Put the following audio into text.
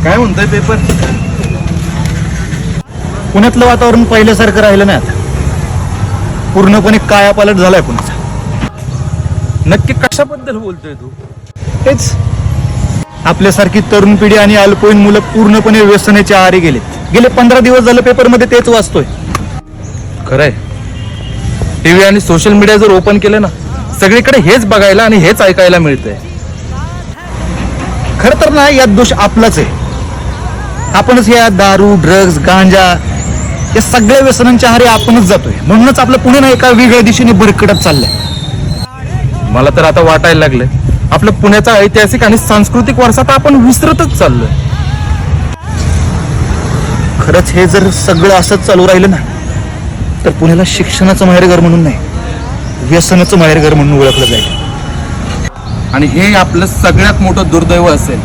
काय म्हणतोय पेपर? पुण्यातलं वातावरण पहिल्यासारखं राहिलं नाही आता. पूर्णपणे कायापालट झालाय पुण्याचा. नक्की कशाबद्दल बोलतोय तू? तेच आपल्यासारखी तरुण पिढी आणि अल्पवयीन मुलं पूर्णपणे व्यसनाच्या आहारी गेलेत. गेले 15 दिवस झालं पेपरमध्ये तेच वाचतोय. खरंय, टीव्ही आणि सोशल मीडिया जर ओपन केलं ना, सगळीकडे हेच बघायला आणि हेच ऐकायला मिळतंय. खरं तर ना, यात दोष आपलाच आहे. आपणच या दारू, ड्रग्ज, गांजा या सगळ्या व्यसनांच्या आहारी आपणच जातोय. म्हणूनच आपलं पुणे ना एका वेगळ्या दिशेने भरकटत चाललंय. मला तर आता वाटायला लागलंय आपलं पुण्याचा ऐतिहासिक आणि सांस्कृतिक वारसा तर आपण विसरतच चाललोय. खरंच हे जर सगळं असंच चालू राहिलं ना, तर पुण्याला शिक्षणाचं माहेरघर म्हणून नाही, व्यसनाचं माहेरघर म्हणून ओळखलं जाईल. आणि हे आपलं सगळ्यात मोठं दुर्दैव असेल.